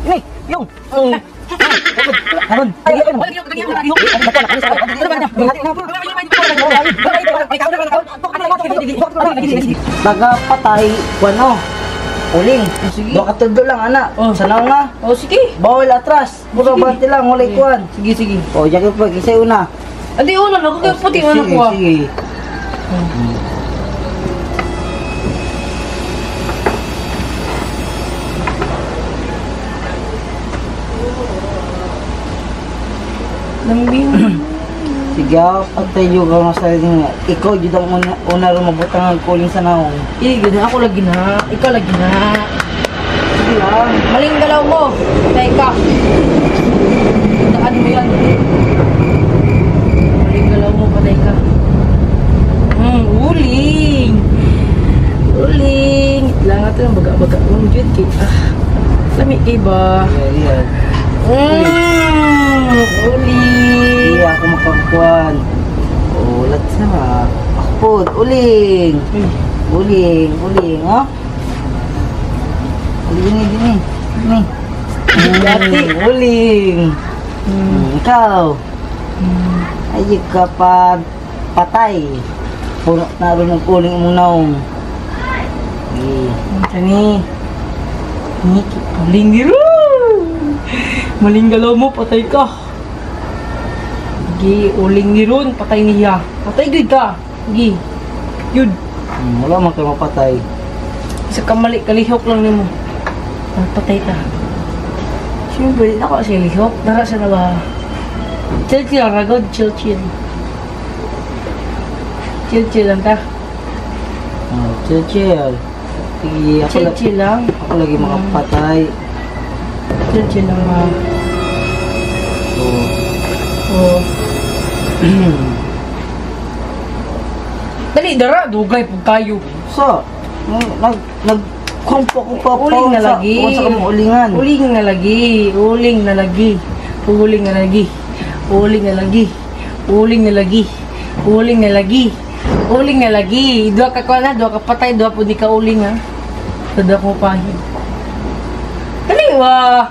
Ini, yung. Karon. Nagapatay, ano? Uling. Sige. Baka tudo lang, anak. Sanaw nga. Oh, sige. Bawal atras. Puro bante lang, ulay kuhan. Sige, sige. O, jacket pa, kisay una. Adi, una na. Kaya puti anak ko. Sige. Lambing. Sige, patay yung mga sarili nga. Ikaw, yun ang una rin mabutang ang kuling sa naong. Gina, ako lagi na. Ikaw lagi na. Sige lang. Maling galaw mo. Patay ka. Taan mo yan. Maling galaw mo, patay ka. Uling. Uling. Lang natin ang baga-baga. Jud kay. Lami kay ba? Yan. Uling. Iya, ako makakuan. Ulat sa akpod. Uling. Uling, ha? Uling ini. Dati. Uling. Ikaw. Ay, ka pa patay. Puno na rin ang uling mong naong. Kani. Uling diro. Maling galaw mo, patay ka. Gi, uling ni ron, patay niya. Patay gud ka. Gi. Yun. Wala man kayo mapatay. Isa ka mali, kalihok lang nimo. Patay ka. Siyempre, di na ako siya lihok. Dara siya na ba? Chill lang, ragod. Chill. Chill lang ta. Chill. Sige, Chill lang. Ako lagi makapatay. Chill lang ma. Oh. Dali, dara. Dugay po kayo. So, nagkumpo ko pa Uling na lagi. Sa kamong ulingan. Uling na lagi. Dua ka na, dua ka patay, dua po di ka uling ha. Tada ko pahid. Dali wa.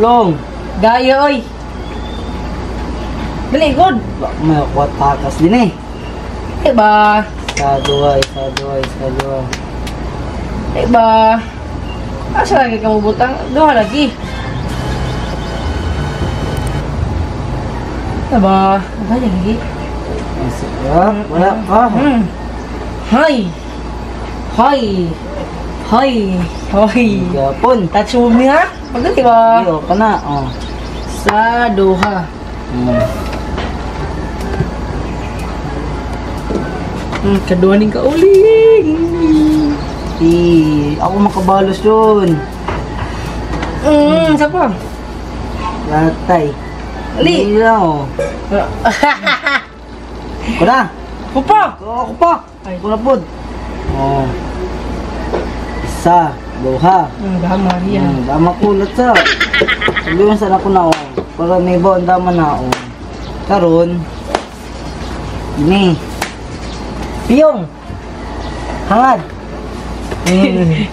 Long. Gaya oy. Dali good. May kwatakas din eh. Diba? Sa duwa. Diba? Asa lagi ka mabutang? Duha lagi. Diba? Diba lagi? Wala ka. Hay! Gapon. Touch move niya? Pagkat diba? Iyo ka na. Sa duha. Kadua ning kauling. Ako makabalos yun. Sapa? Latay. Ali. Hindi lang Kuna. Pupa. Ako pa. Ay. Kuna po. Isa. Duha. Dama riya. Dama kulat sa. Sabihin sana ko na para may buwan dama na Karon. Ini. Piyong. Hangad.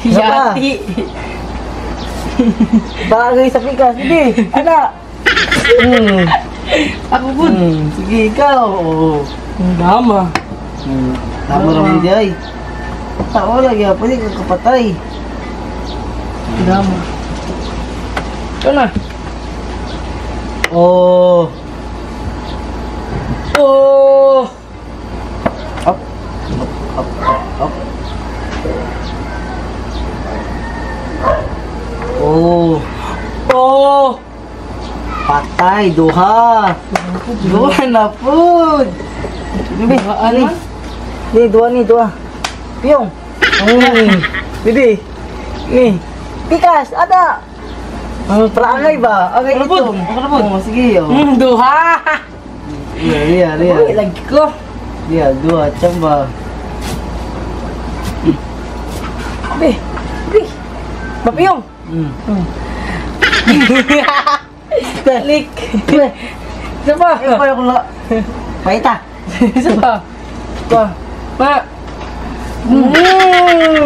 Yati. Bagay sa pikas. Sige. Ana. Ako po. Sige, ikaw. Dama. Tama naman di ay. Tao lagi. Pwede ka kapatay. Dama. Ito na. Oh. Up. Patay, duha. Duha na po. Bibi, Ano? Duha. Piyong. Bibi. Ni. Pikas, ada. Perangay ba? Angay Ano po? ito. Sige. Duha. Liya. Uy, lagi ko. Liya, duha. Chamba. Be. Papiyong. Lik. Isa pa. Kaya ko lang. Paita. Isa pa. Ma.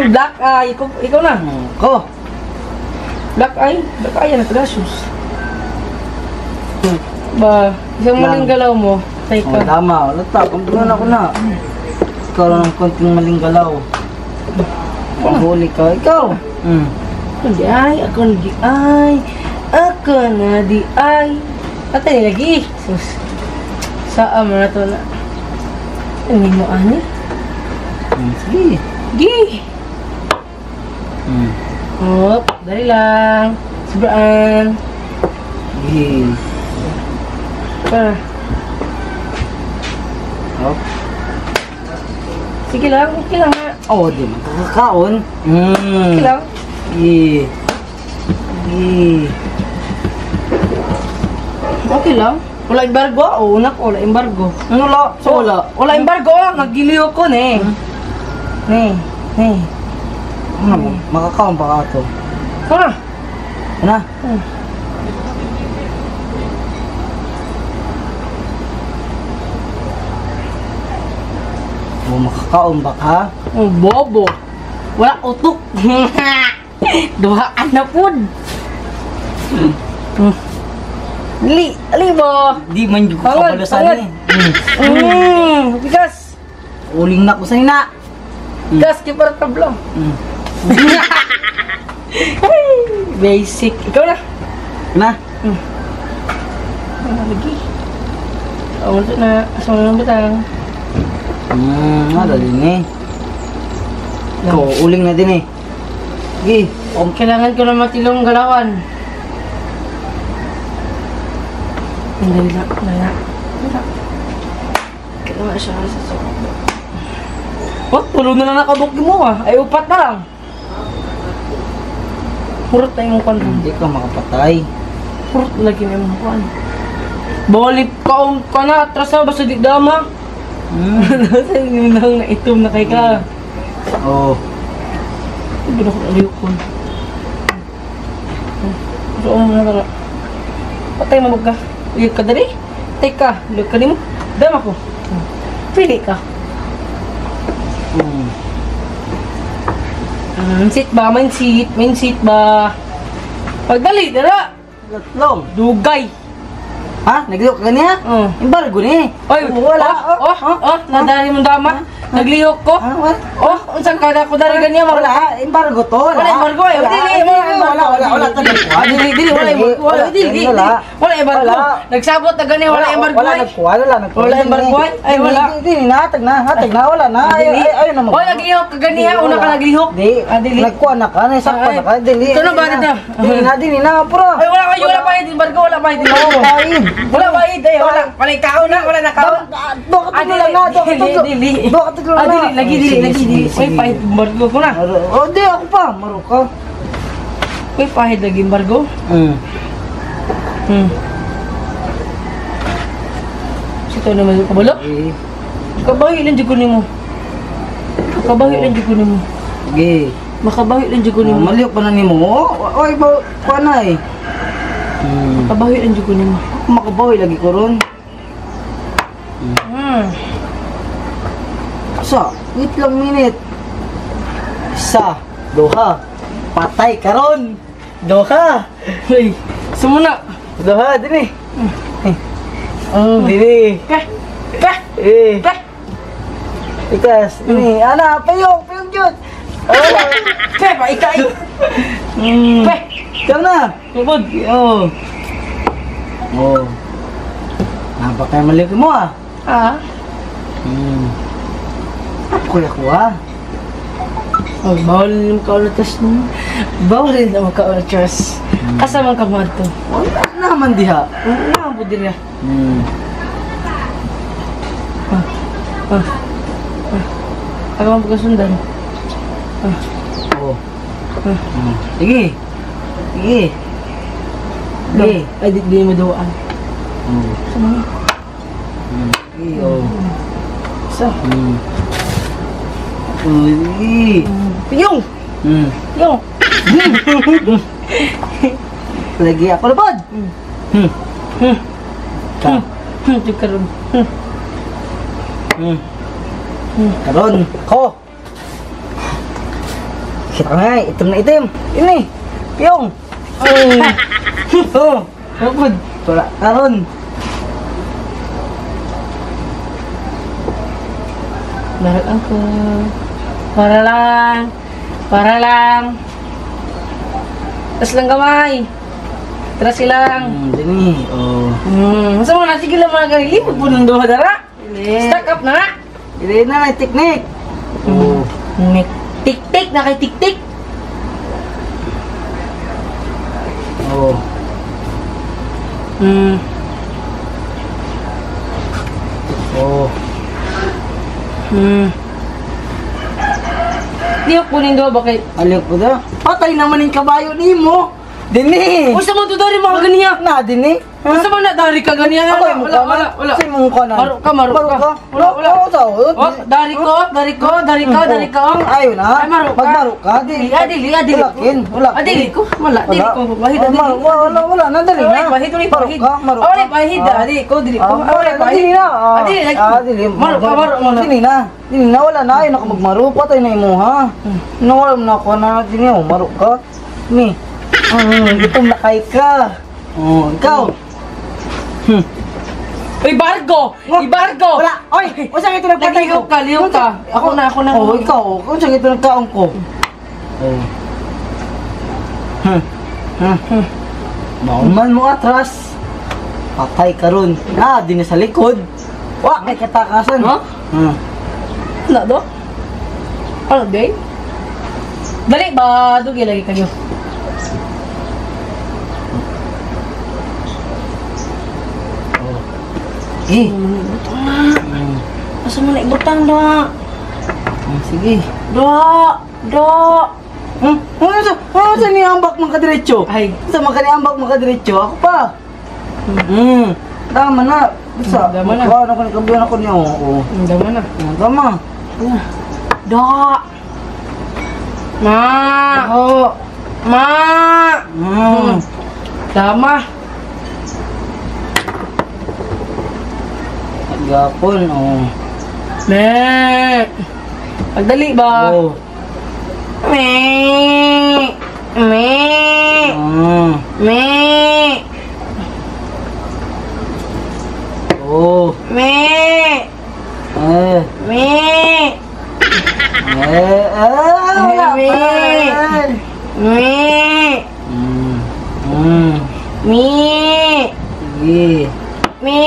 Black eye. Ikaw na. Ko. Black eye? Black eye yan, naglasyos. Ba, isang maling galaw mo. Tay Oh, ka. tama. Wala ta. Kampunan ako na. Ikaw lang ng konting maling galaw. Pahuli ka. Ikaw. Ako di ay, ako na di ay. Ako na di ay. Atay lagi. Sus. Saan mo na to na? Hindi mo ani? Sige. Gi! Hop, dali lang. Sobraan. Sige. Para. Oh. Sige lang, okay lang ha. Oh, di man kakakaon. Okay lang. Sige. Sige. Okay lang. Wala embargo? Oo, una ko, wala embargo. Ano la? So wala. Wala embargo, nagiliw ko ne. Ne. Ano? Makakaon ba ka to? Ha? Ano? Oh, makakaon ba ka? Oh, bobo. Wala utok. Duhaan na pod. Ali mo. Di man yung Tangad, kabalusan tangad. eh. Bigas. Uling na ko sa ina. Bigas, kipar tablo. Basic. Ikaw na. Na? Lagi. Oh, na. Asa mo lang batang. Dali ni. Ikaw, uling na din eh. Sige. Kailangan ko na matilong galawan. Dali na. Kailangan siya sa sobrang. Oh, tulo na lang nakabuk mo ah. Ay, upat na lang. Hurot na yung kwan. Hindi ka makapatay. Hurot lagi na yung kwan. Balip ka na. Atras na, basta di dama. Nasa yung nang naitom na kay ka. Oh. Iba na ko naliyok ko. Pero mo na tara. Patay mo ka. Liyok ka dali. Patay ka. Liyok ka din mo. Dama ko. Pili ka. Sit ba? Main seat ba? Pagdali, dara. Latlong. Dugay. Ha? Naglihok ka niya? Embargo ni. Oy, wala. Nadali mong dama. Naglihok ko. What? Unsan ka na ko dari ganyan Wala. Embargo to. Wala embargo eh. Wala talaga. Dili, wala embargo. Wala embargo. Nagsabot na ganyan, wala embargo. Wala embargo. Ay, wala. Hindi, hatag na. Wala na. Ayaw na Oy, naglihok ka ganyan. Una ka naglihok. Dili. Nagkuha na ka. Naisakpa na ka. Dili. Ito na ba dito? Dili na. Puro. Ay, wala kayo. Wala pa yung embargo. Wala pa yung Wala pa yung Wala yung kaon na. Wala na kaon. Doka lang na. Dili. Doka Lagi. Uy, pahit embargo ko na. Oh, di ako pa. Maro ka. Uy, pahit lagi embargo. Sito naman yung kabalo. Kabahi lang dyan ko mo. Kabahi lang dyan ko mo. Sige. Makabahi lang dyan ko mo. Maliyok pa na ni mo. Oy, pa na eh. Kabahi lang dyan ko mo. Makabawi lagi ko ron. Sa, wait lang minute. Isa, doha. Patay ka ron. Doha. Uy, sumuna. Doha, dini. Dini. Eh. Ikas, ini. Ana, payong Diyos. Pe, pa, ikay. Pe. Ikaw na. Tubod. Oh. Napakay maliit mo ah. Kuya ko ah. Oh, bawal rin makaunatas mo. Bawal rin na makaunatas. Asa man ka mo ito? Wala naman diha. Wala po din na. Ako man pagkasundan. Oh. Sige. Sige. Sige. Ay, di mo dawaan. Sama nga. Sige, oh. Sa? Sige. Piyong! Piyong! Lagi ako lapad. Ka. Di karon. Karon. Ko. Kita nga, itim na itim. Ini. Piyong. Ay. Oh, kapod. Wala karon. Laro ako. Para lang. Para lang. Tas lang gamay. Tras silang. Dini. Oh. Masa mo na sige lang mga ganili. Pupunong duha dara. Dili. Stack up na na. Dili na may teknik. Oh. May tik-tik na kay tik-tik. Oh. Oh. Di ako kunin doon bakit? Alok ko da. Patay naman yung kabayo nimo. Dini. Usa mo to dari mga ganiya. Na dini. Usa mo na dari ka ganiya. Ako yung Wala. Sa imong kanan. Maruk ka. Wala. Oh, dari ko. Ayaw na. Ay, maruk ka. Magmaruk ka. Dili. Adili ko. Ulakin. Adili ko. Wala. Adili ko. Bahid adili. Wala. Nadali na. Bahid ulit. Maruk ka. Maruk ka. Awalay bahid. Adili ko. Dili ko. Awalay bahid. Dili na. Adili. Dili. Maruk ka. Dili na. Dili na. Wala na. Ayaw na ka magmaruk. Patay na imo ha. Nawala na ako na. Dili na. Maruk ka. Ni. Gutom na kay ka. Oh, ikaw. Ibargo! Wala. Oy, usa ito nagpatay ko. Liyaw ka. Ako na. Oh, ikaw. Kung saan ito nagkaon ko. Oh. Mauman mo atras. Patay ka ron. Di na sa likod. Wa, may katakasan. Ha? Wala do? Ano, day? Dali ba? Dugi lagi kayo. Butang na. Asa mo na ibutang da? Sige. Da! Ano sa niambak makadiretso? Ay. Sa makaniambak makadiretso? Ako pa. Tama na. Bisa. Tama na. Ano ko nakabihan ako niyo. Oo. Dama na. Tama. Da! Ma! Oo. Ma! Dama! Gapon, oh. Me! Pagdali ba? Oh. Me! Oh. Me! Eh. Wala Me. pa. Me! Me! Sige. Me!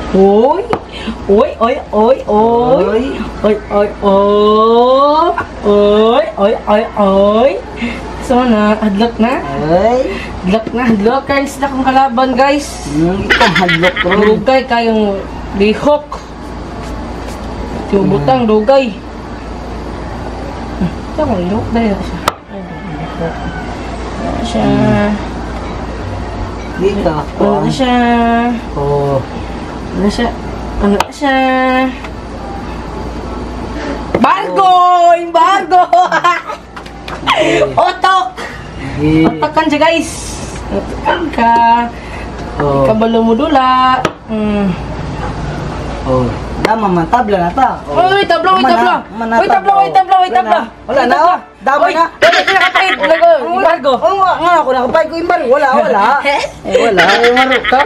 Ôi, ôi, ôi, ôi, ôi, ôi, ôi, ôi, ôi, ôi, ôi. So na, hadlok na. Hadlok. Guys, na kong kalaban, guys. Itong hadlok ron. Dugay kayong lihok. Tibutang, dugay. Ito mo, lihok dahil siya. Siya. Di ka ako. Siya. Oh. Siya. Bargo! Otok! Otok kan siya, guys. Otok ka. Oh. Kabalo mo dula. Oh. Tama man, tabla na ta. Oh. Uy, tabla. Uy, tabla. Wala na. Dama na. Wala ka nakapahit. Bargo. Oo nga ako nakapay ko imbar. Wala. Wala. Maruk ka.